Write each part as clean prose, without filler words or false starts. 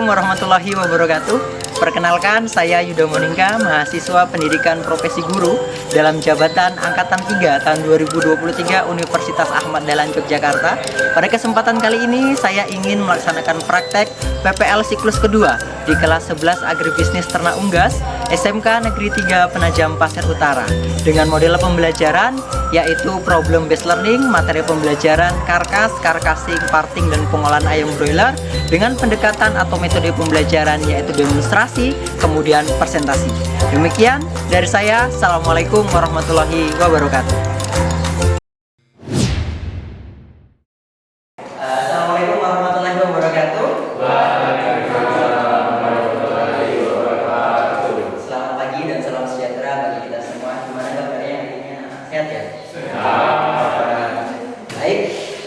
Assalamualaikum warahmatullahi wabarakatuh. Perkenalkan, saya Yuda Monika, mahasiswa pendidikan profesi guru dalam jabatan Angkatan 3 tahun 2023 Universitas Ahmad Dahlan Yogyakarta. Pada kesempatan kali ini, saya ingin melaksanakan praktek PPL siklus kedua di kelas 11 Agribisnis Ternak Unggas SMK Negeri 3 Penajam Pasir Utara dengan model pembelajaran yaitu problem based learning, materi pembelajaran karkas, karkasing, parting, dan pengolahan ayam broiler dengan pendekatan atau metode pembelajaran yaitu demonstrasi, kemudian presentasi. Demikian dari saya. Assalamualaikum warahmatullahi wabarakatuh. Assalamualaikum warahmatullahi wabarakatuh. Selamat pagi dan salam sejahtera bagi kita semua. Gimana kabarnya hari ini, anak-anak? Sehat ya? Baik,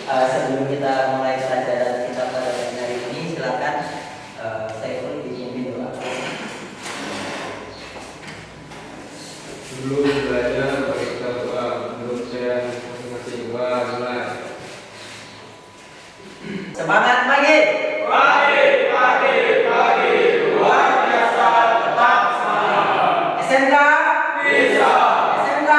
sebelum kita mulai pelajaran kita pada hari ini, silakan saya pun dipimpin doa. Sebelum belajar mari kita doa. Menurut saya masing-masing doa mulai. Semangat pagi. Pagi, luar biasa, tetap semangat. SMK Bisa, SMK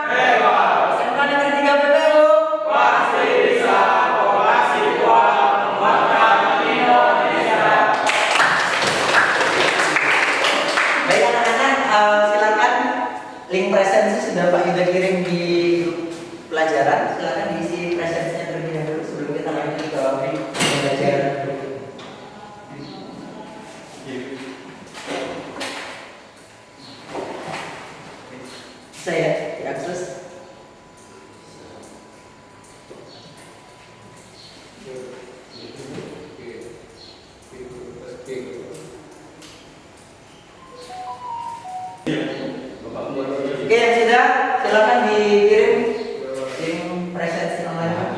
hebat, SMK Negeri 3 PPU. pasti bisa. Vokasi kuat menguatkan Indonesia. Baik anak-anak, silakan link presensi sudah Pak Yuda kirim di grup pelajaran. Silakan diisi presensinya terlebih dahulu sebelum kita lanjut ke pembelajaran. Saya diakses. Oke, yang sudah silakan dikirim link presensi online Pak.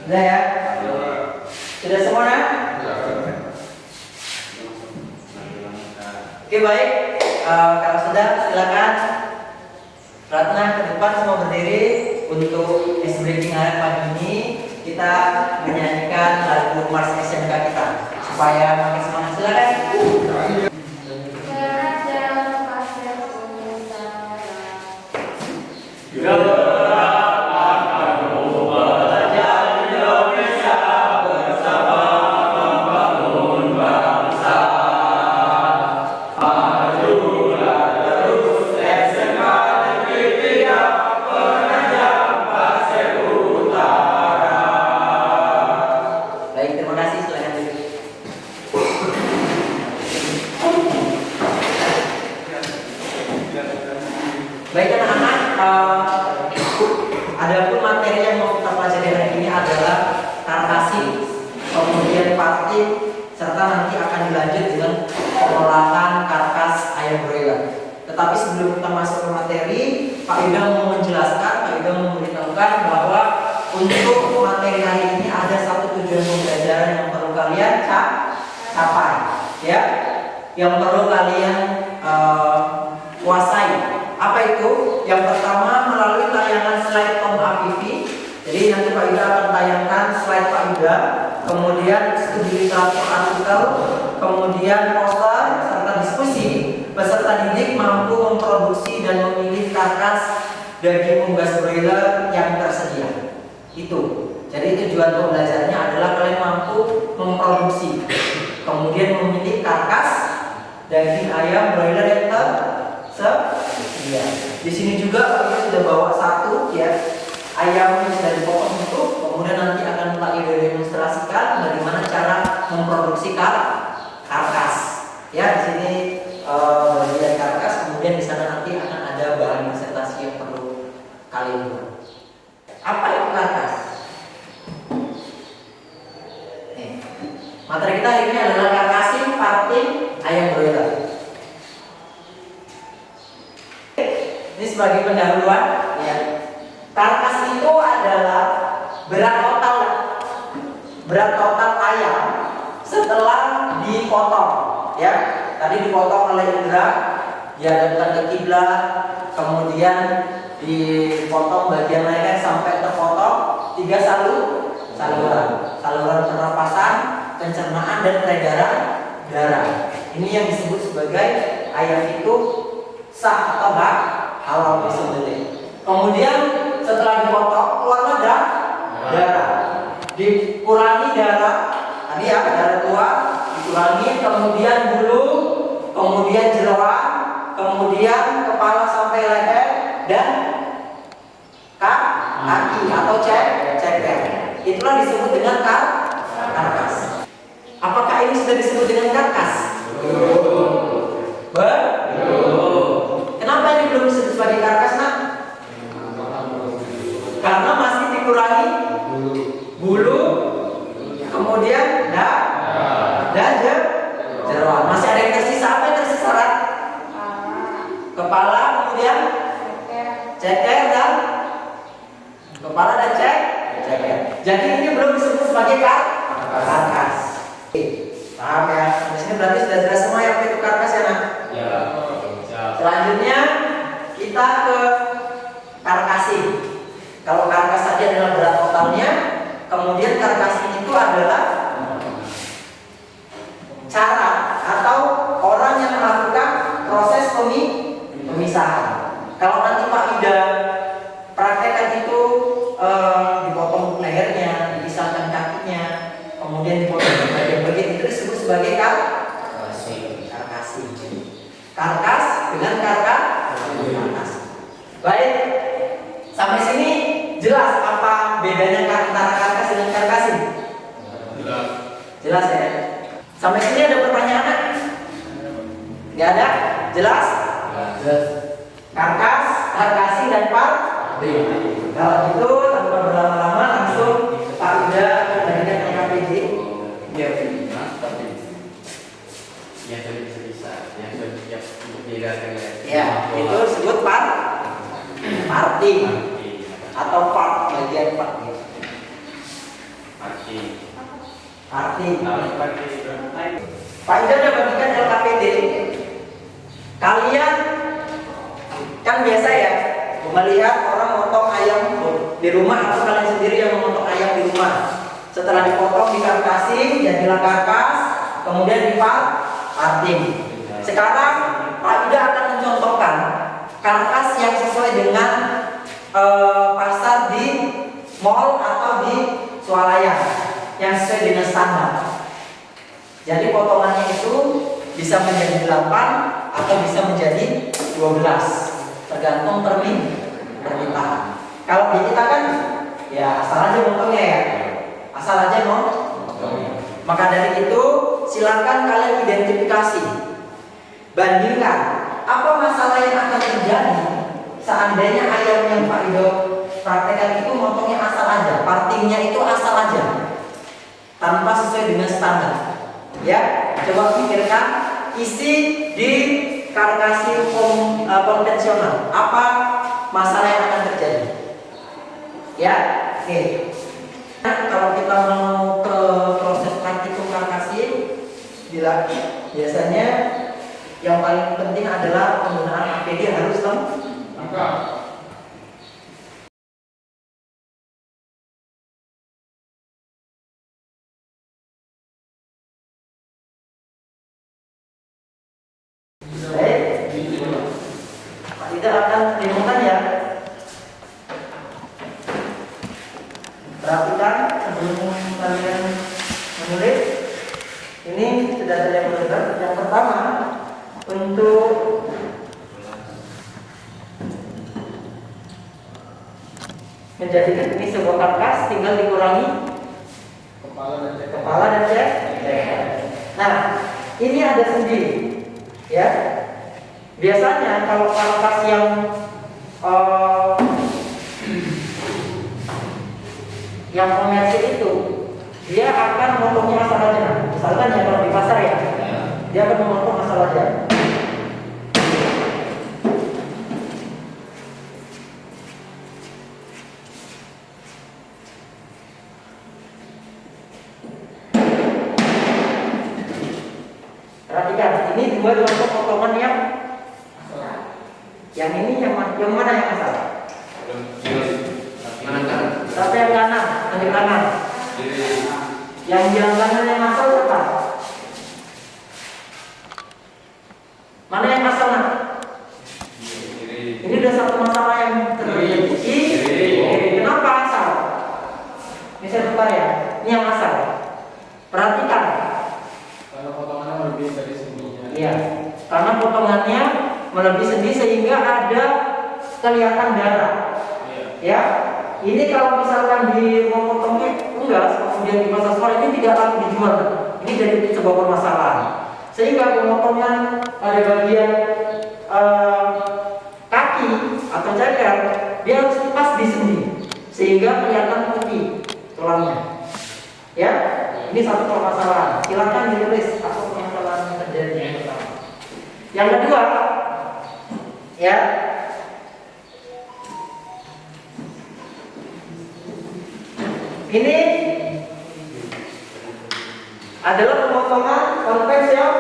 Sudah ya? Sudah semua ya? Oke baik, kalau sudah silakan Ratna ke depan semua berdiri untuk ice breaking area pagi ini. Kita menyanyikan lagu Mars SMK kita supaya makin semangat. Silakan. Baik, terima kasih. Silakan duduk. Baik anak-anak, adapun materi yang mau kita pelajari hari ini adalah karkasi, kemudian parting, serta nanti akan dilanjut dengan pengolahan karkas ayam broiler. Tetapi sebelum kita masuk ke materi, Pak Yuda mau menjelaskan, Pak Yuda mau memberitahukan bahwa untuk materi hari ini ada satu tujuan pembelajaran yang perlu kalian capai, ya, yang perlu kalian kuasai. Apa itu? Yang pertama melalui tayangan slide Tom Afifi. Jadi nanti Pak Yuda akan tayangkan slide Pak Yuda, kemudian studi literatur artikel, kemudian poster serta diskusi. Peserta didik mampu memproduksi dan memilih karkas daging unggas broiler yang tersedia. Itu. Jadi tujuan pembelajarannya adalah kalian mampu memproduksi, kemudian memilih karkas daging ayam broiler yang tersedia. Di sini juga kita sudah bawa satu ya ayam yang sudah dipotong itu, kemudian nanti akan Pak Yuda demonstrasikan bagaimana cara memproduksi karkas. Ya di sini bagian karkas, kemudian di sana nanti akan ada bahan presentasi yang perlu kalian buat. Apa itu karkas? Nih, materi kita hari ini adalah karkasing, parting, ayam broiler. Ini sebagai pendahuluan, ya. Karkas itu adalah berat total ayam setelah dipotong, ya. Tadi dipotong oleh Indra, dihadapkan ke kiblat, kemudian dipotong bagian leher sampai terpotong 3 saluran pernapasan, pencernaan dan peredaran darah. Ini yang disebut sebagai ayam itu sah atau halal disembelih. Kemudian setelah dipotong keluarlah darah. Dikurangi darah, tadi ya darah keluar, dikurangi, kemudian bulu, kemudian jeroan, kemudian kepala sampai leher dan kaki atau ceker. Itulah disebut dengan karkas. Apakah ini sudah disebut dengan karkas? Belum. Kenapa ini belum disebut sebagai karkas, nak? Karena masih dikurangi bulu, kemudian dan jeroan. Masih ada yang tersisa. Apa yang tersisa? Kepala, kemudian ceker dan kepala dan ceker. Jadi ini belum disebut sebagai karkas. Paham ya? Di sini berarti sudah jelas semua yang itu karkas ya, nak? Ya. Selanjutnya kita ke karkasi. Kalau karkas saja adalah berat totalnya, kemudian karkasi itu adalah cara atau orang yang melakukan proses pemisahan. Kalau nanti Pak Ida praktekkan itu dipotong lehernya, dipisahkan kakinya, kemudian dipotong bagian-bagian, itu disebut sebagai karkasi. Karkas dengan karkas. Baik, sampai sini jelas apa bedanya antara karkas dengan karkasi? Jelas ya. Sampai sini ada pertanyaan? Nggak ada? Jelas? Karkas, karkasi dan parting. Kalau gitu tanpa berlama-lama langsung Pak Ida memberikan NKPJ. Yang sudah bisa, yang sudah siap untuk dilakukan. Ya, itu disebut parting atau part, bagian part. Parting. Pak Ida udah bagikan LKPD. Kalian kan biasa ya melihat orang motong ayam di rumah, atau kalian sendiri yang memotong ayam di rumah. Setelah dipotong dikarkasi, jadilah karkas, kemudian parting. Sekarang Pak Ida akan mencontohkan karkas yang sesuai dengan pasar di mall atau di swalayan yang sesuai dengan standar. Jadi potongannya itu bisa menjadi 8 atau bisa menjadi 12, tergantung permintaan. Kalau di kita kan ya asal aja motongnya ya, asal aja motongnya. Maka dari itu silakan kalian identifikasi, bandingkan apa masalah yang akan terjadi seandainya ayam yang Pak Ido praktekkan itu motongnya asal aja, partingnya itu asal aja, tanpa sesuai dengan standar. Ya, coba pikirkan isi di karkasi konvensional, apa masalah yang akan terjadi? Ya, oke. Nah, kalau kita mau ke proses praktikum karkasi, biasanya yang paling penting adalah penggunaan APD harus lengkap. Pak Ida akan demokan ya. Perhatikan sebelum kalian menulis. Ini sudah ada yang benar. Yang pertama, untuk menjadikan ini sebuah karkas, tinggal dikurangi kepala dan ceker. Nah, ini ada sendi, ya. Biasanya kalau karkas yang komersil itu, dia akan memotongnya asal aja. Misalkan ya kalau di pasar ya, dia akan memotong asal aja. Perhatikan, ini dua contoh potongan yang ini yang mana yang asal? Tapi yang kanan, yang kanan. Yang kanan yang asal Mana yang asal nak? Kiri. Ini udah satu masalah yang terjadi. Kenapa asal? Ini saya tukar ya. Ini yang asal. Perhatikan. Kalau potongannya lebih dari sendinya. Iya. Karena potongannya melebihi sendi sehingga ada kelihatan darah. Iya. Ya. Ini kalau misalkan di memotongnya unggas kemudian dimasak suara ini tidak laku dijual. Ini jadi sebuah permasalahan. Sehingga pemotongan pada bagian kaki atau ceker dia harus pas di sendi sehingga kelihatan putih tulangnya. Ya, ini satu permasalahan. Silakan ditulis apa permasalahan yang terjadi yang pertama. Yang kedua, ya, ini adalah pemotongan konvensional.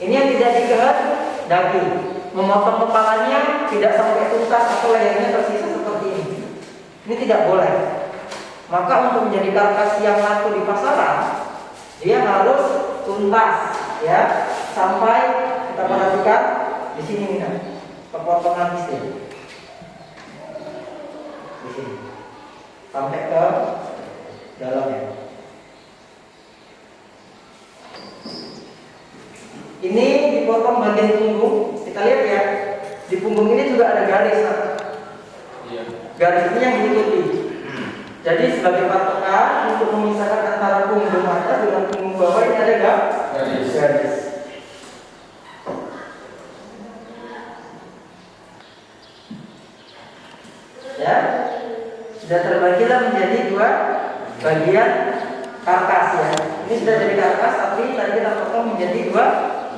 Ini yang tidak dikehendaki. Memotong kepalanya tidak sampai tuntas atau lehernya tersisa seperti ini. Ini tidak boleh. Maka untuk menjadi karkas yang laku di pasaran, dia harus tuntas, ya, sampai kita perhatikan di sini nih, pemotongan mesin. Di sini sampai ke dalamnya. Ini dipotong bagian punggung. Kita lihat ya, di punggung ini juga ada garis. Iya. Garis ini yang diikuti. Jadi sebagai patokan untuk memisahkan antara punggung atas dengan punggung bawah ini ada garis. Ya, sudah terbagilah menjadi dua bagian karkas ya. Ini sudah jadi karkas, tapi tadi kita potong menjadi dua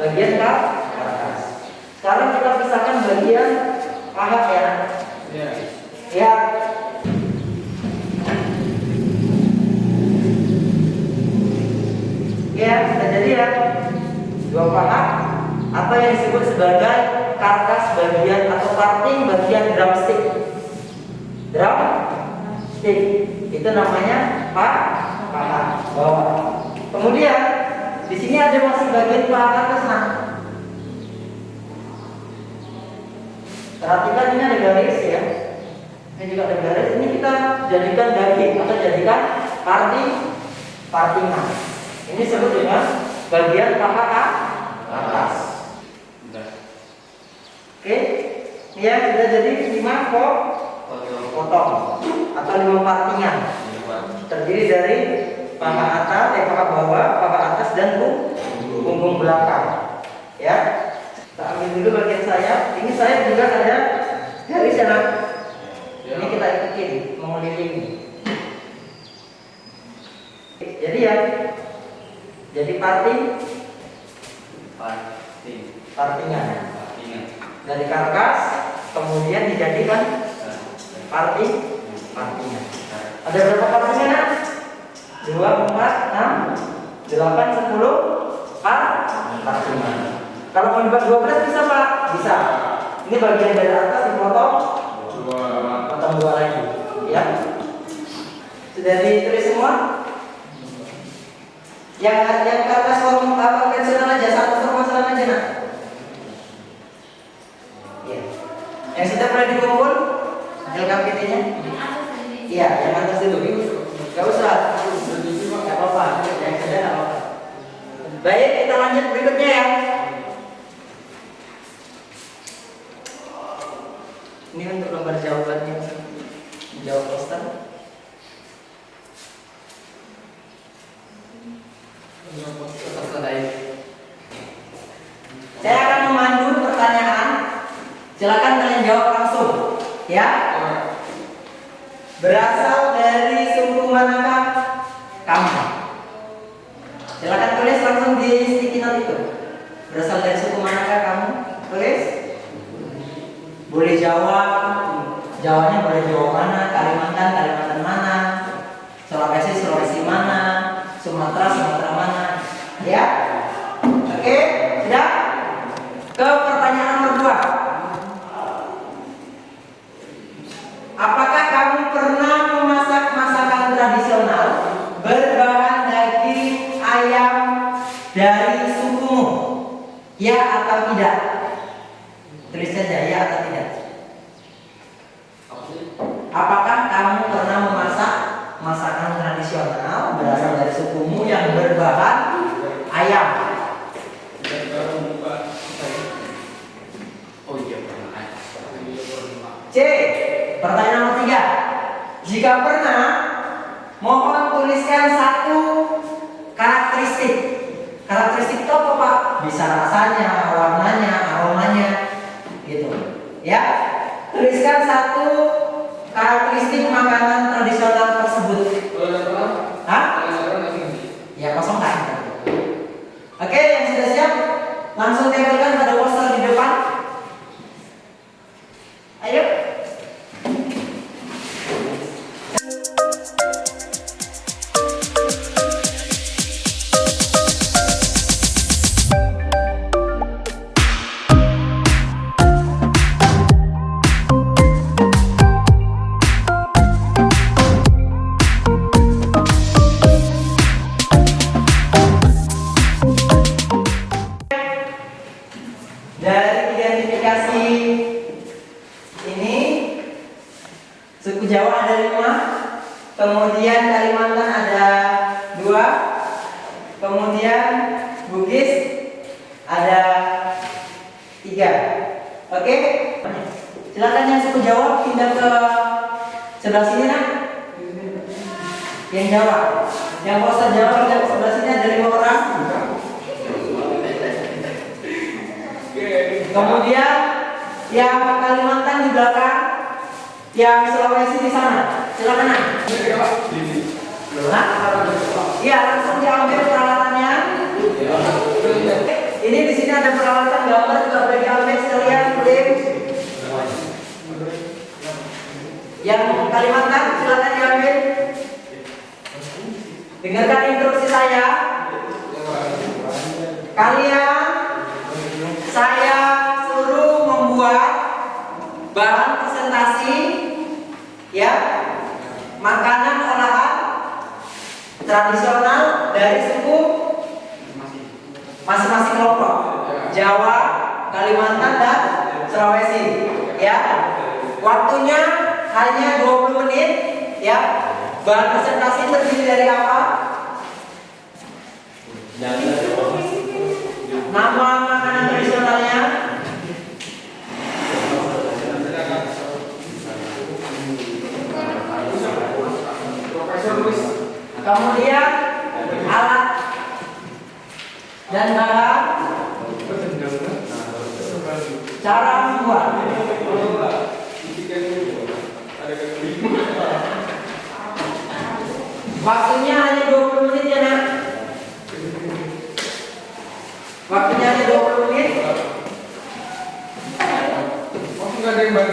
bagian karkas. Sekarang kita pisahkan bagian paha ya. Iya. Ya. Ya, sudah jadi ya. Dua paha atau yang disebut sebagai karkas bagian atau parting bagian drumstick. Drumstick itu namanya paha bawah. Kemudian di sini ada masih bagian paha atas nah. Perhatikan ini ada garis ya. Ini juga ada garis. Ini kita jadikan daging atau jadikan partingan. Ini disebut dengan bagian paha atas. Oke, ya sudah jadi 5 potong atau 5 partingan. Terdiri dari paha atas, paha bawah, paha atas dan punggung belakang. Ya, kita ambil dulu bagian sayap. Ini sayap juga ada garis ya. Ini kita ikutin mengelilingi. Jadi ya, jadi partingan dari karkas kemudian dijadikan partingan. Ada berapa partingan? 2, 4, 6, 8, 10 partingan. Kalau mau dibuat 12 bisa Pak? Bisa. Ini bagian dari atas dipotong, potong 2 lagi. Ya. Sudah ditulis semua? Yang karkas konvensional aja, satu permasalahan aja nak. Iya. Yang sudah pernah dikumpul LKPT-nya? Iya, yang atas dulu. Gak usah. Gak apa-apa. Yang sudah gak apa-apa. Baik, kita lanjut berikutnya ya. Ini untuk lembar jawabannya. Jawab poster. Saya akan memandu pertanyaan. Silakan kalian jawab langsung, ya. Berasal dari suku manakah kamu? Silakan tulis langsung di sticky note itu. Berasal dari suku manakah kamu? Tulis. Boleh Jawa, Jawanya boleh Jawa mana, Kalimantan mana, Sulawesi mana, Sumatera mana, ya? Oke, sudah? Ke pertanyaan nomor 2. Apakah kamu pernah memasak masakan tradisional berbahan daging ayam dan dari sukumu? Ya atau tidak? Tulis saja ya atau tidak. Apakah kamu pernah memasak masakan tradisional berasal dari sukumu yang berbahan ayam? Oh iya pernah. C. Pertanyaan nomor 3. Jika pernah, mohon tuliskan satu karakteristik. Karakteristik itu apa, Pak? Bisa rasanya, warnanya, aromanya, gitu. Ya, tuliskan satu karakteristik makanan tradisional tersebut. Hah? Ya, kosong kan? Oke, yang sudah siap, langsung tempelkan pada poster di depan. Ayo. Dari identifikasi ini, suku Jawa ada 5, kemudian Kalimantan ada 2, kemudian Bugis ada 3. Oke, silakan yang suku Jawa pindah ke sebelah sini, nak. Yang Jawa, yang poster Jawa pindah ke sebelah sini, ada 5 orang. Kemudian yang Kalimantan di belakang, yang Sulawesi di sana. Silakan, nak. Iya, langsung diambil peralatannya. Ini di sini ada peralatan gambar juga boleh diambil sekalian, Tim. Yang Kalimantan silakan diambil. Dengarkan instruksi saya. Saya suruh membuat bahan presentasi, ya, makanan olahan tradisional dari suku masing-masing kelompok, Jawa, Kalimantan, dan Sulawesi, ya. Waktunya hanya 20 menit, ya. Bahan presentasi terdiri dari apa? Nama makanan tradisionalnya, kemudian alat dan bahan, cara membuat. Waktunya hanya 20 menit, ya, nak. Waktunya hanya 20 menit. Nggak ada yang baru.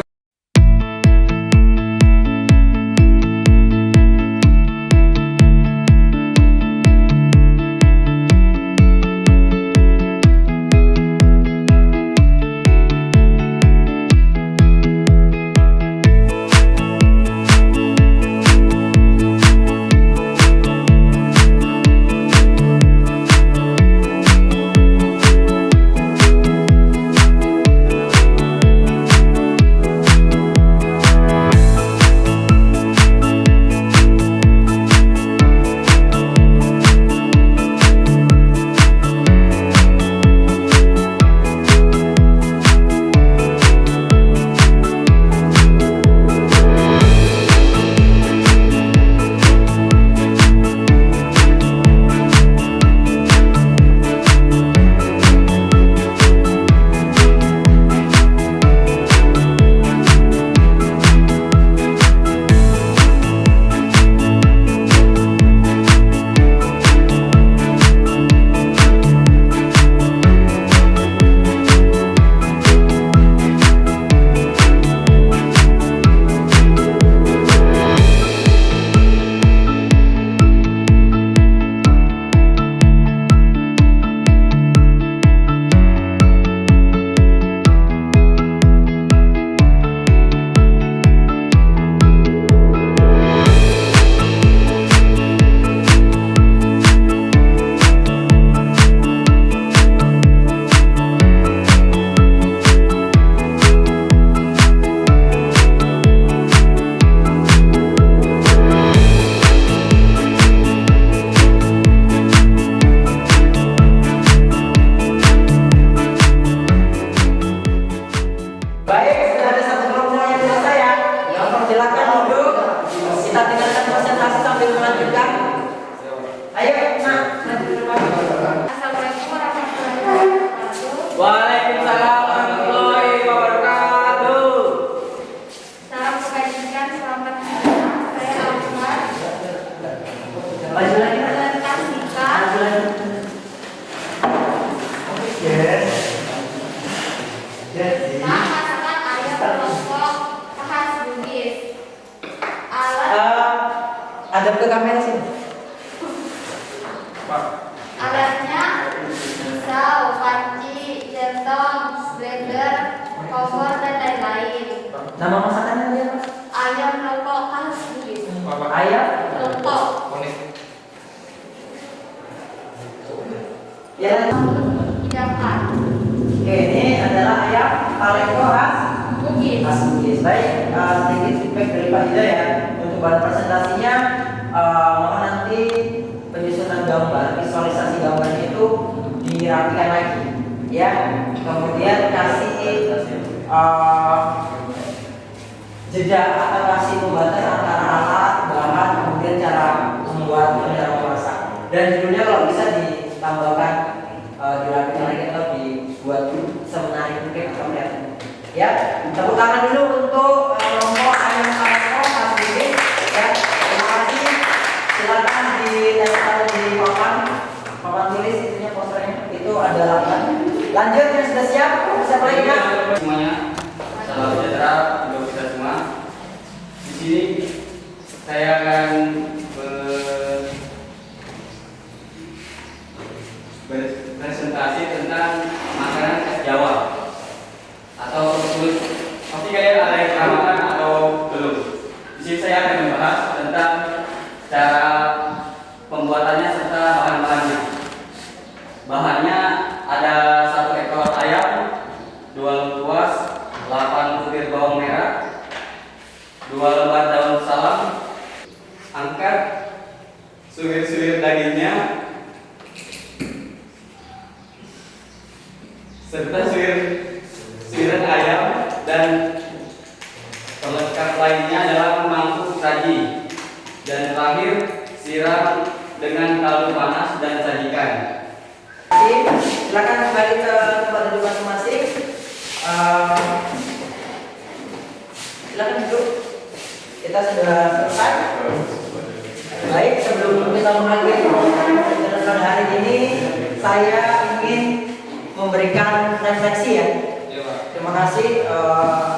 Yes. Jadi Pak, masakan ayam kelompok khas Bugis. Alat ada ke kamera sini. alatnya pisau, panci, centong, blender, kompor dan lain-lain. Nama masakannya dia apa? Ayam kelompok khas Bugis. Ayam. Kelompok. Ya. Hidangan. Oke, ini adalah ayam taleko khas Bugis. Bugis. Baik, sedikit feedback dari Pak Ida ya. Untuk bahan presentasinya, mohon nanti penyusunan gambar, visualisasi gambarnya itu dirapikan lagi, ya. Kemudian kasih jeda atau kasih pembatas antara alat, bahan, kemudian cara membuat dan cara memasak. Dan judulnya kalau bisa ditambahkan, dirapikan lagi atau dibuat semenarik mungkin atau kelihatan. Ya, tepuk tangan dulu untuk kelompok ayam taleko khas Bugis. Ya, terima kasih. Silakan ditempel di papan tulis itunya posternya. Itu ada lapan. Lanjut yang sudah siap. Siapa lagi Kak? Semuanya, salam sejahtera untuk kita semua. Di sini saya akan berpresentasi tentang makanan khas Jawa atau khusus. Pasti kalian ada yang pernah makan atau belum? Di sini saya akan membahas tentang cara pembuatannya serta bahan-bahannya. Bahannya ada 1 ekor ayam, 2 lengkuas, 8 butir bawang merah, 2 lembar daun salam. Angkat suwir-suwir dagingnya serta suiran ayam, dan pelengkap lainnya adalah mangkuk saji, dan terakhir siram dengan kaldu panas dan sajikan. Silakan kembali ke tempat duduk masing-masing. Silakan duduk. Kita sudah selesai. Baik, sebelum kita mengakhiri pembelajaran hari ini, saya ingin memberikan refleksi ya. Terima kasih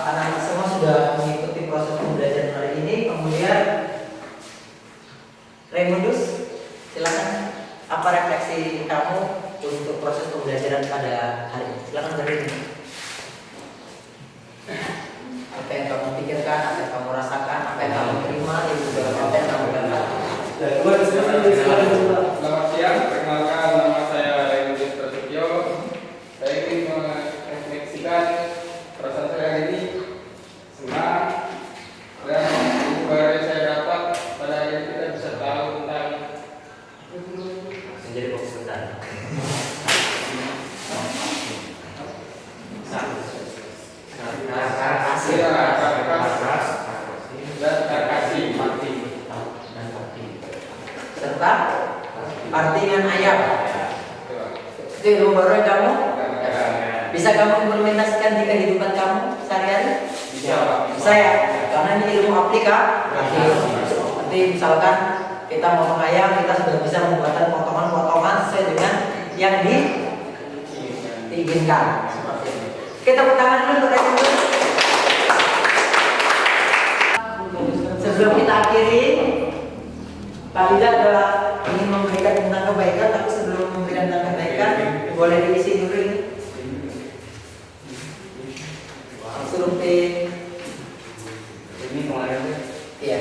anak-anak semua sudah mengikuti proses pembelajaran hari ini. Kemudian Raymondus, silakan, apa refleksi kamu untuk proses pembelajaran pada hari ini? Silakan berdiri. Apa yang kamu pikirkan, apa yang kamu rasakan, apa yang kamu terima, itu juga apa yang kamu dapat. Selamat siang, perkenalkan nama saya Raymondus Prasetyo. Saya ingin merefleksikan perasaan saya hari ini, senang, dan baru yang saya dapat pada hari ini kita bisa tahu tentang Menjadi fokus bentar. Serta artingan ayam. Itu ilmu baru yang kamu bisa kamu implementasikan di kehidupan kamu sehari-hari? Bisa ya, karena ini ilmu aplikatif. Nanti misalkan kita mau ayam, kita sudah bisa membuat potongan-potongan sesuai dengan yang diinginkan. Kita tepuk tangan dulu untuk Raymondus. Sebelum kita akhiri, Pak Ida adalah ingin memberikan tentang kebaikan, tapi sebelum memberikan tentang kebaikan, boleh diisi dulu ini. Survei ini kemarin. iya.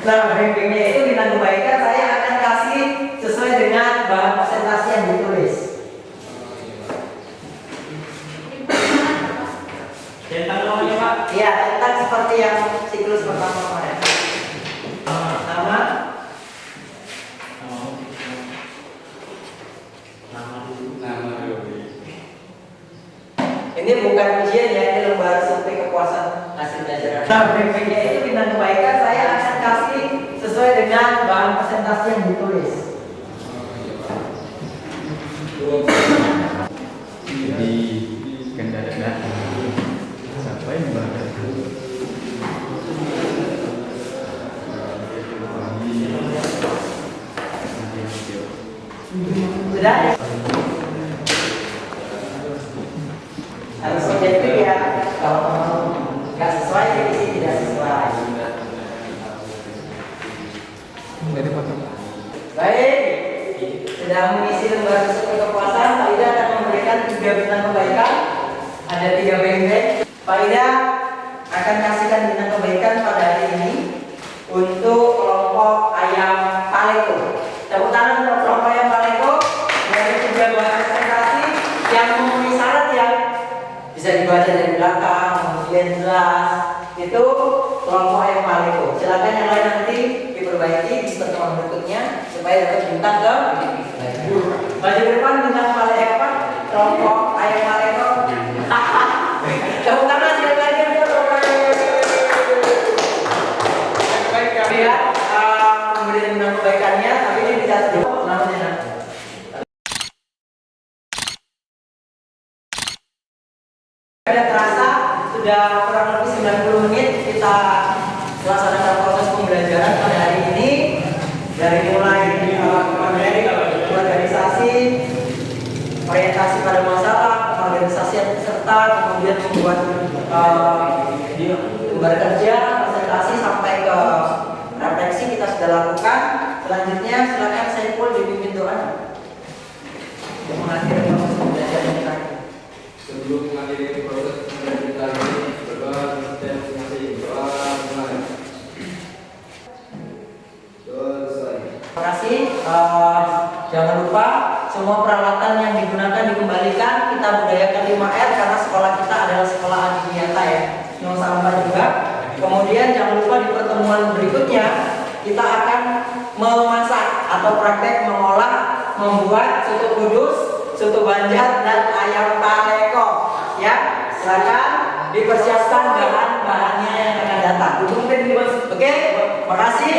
Nah, rankingnya itu bintang kebaikan saya akan kasih sesuai dengan bahan presentasi yang ditulis. Tentang namanya Pak? Iya, tentang seperti yang siklus pertama kemarin. Nama? Ini bukan ujian ya, ini lembar survei kepuasan hasil belajar. Nah, briefingnya itu bintang kebaikan saya akan kasih sesuai dengan bahan presentasi yang ditulis. Di kendaraan sampai membahas Sudah? Harus objektif ya. Kalau nggak sesuai, isi tidak sesuai. Baik, sudah mengisi lembar tersebut kepuasan. Pak Ida akan memberikan 3 bintang kebaikan. Ada 3 beng-beng. Pak Ida akan kasihkan bintang kebaikan pada hari ini untuk kelompok ayam paleko. Tepuk tangan untuk kelompok ayam paleko. Dari 3 buah presentasi yang memenuhi syarat ya. Bisa dibaca dari belakang, kemudian jelas. Itu kelompok ayam paleko. Silakan yang lain nanti diperbaiki di pertemuan berikutnya supaya dapat bintang ke maju ke depan bintang paleko apa? Kelompok ayam paleko. Tepuk tangan siapa lagi yang ya, memberikan bintang kebaikannya, tapi ini tidak dulu namanya. Tidak terasa sudah kurang lebih 90 menit kita melaksanakan proses pembelajaran pada hari ini, dari mulai materi, organisasi, orientasi pada masalah, organisasi peserta, kemudian membuat lembar kerja, presentasi sampai ke refleksi kita sudah lakukan. Selanjutnya silakan Saiful dipimpin doa untuk mengakhiri proses pembelajaran kita. Sebelum mengakhiri proses pembelajaran kita ini, berdoa dan mengasih doa mulai. Doa selesai. Terima kasih. Jangan lupa semua peralatan yang digunakan dikembalikan. Kita budayakan 5R karena sekolah kita adalah sekolah adiwiyata ya. No sampah juga. Kemudian jangan lupa di pertemuan berikutnya kita akan memasak atau praktek mengolah, membuat soto Kudus, soto Banjar dan ayam paleko. Ya, silakan dipersiapkan bahan-bahannya yang akan datang. Oke, makasih.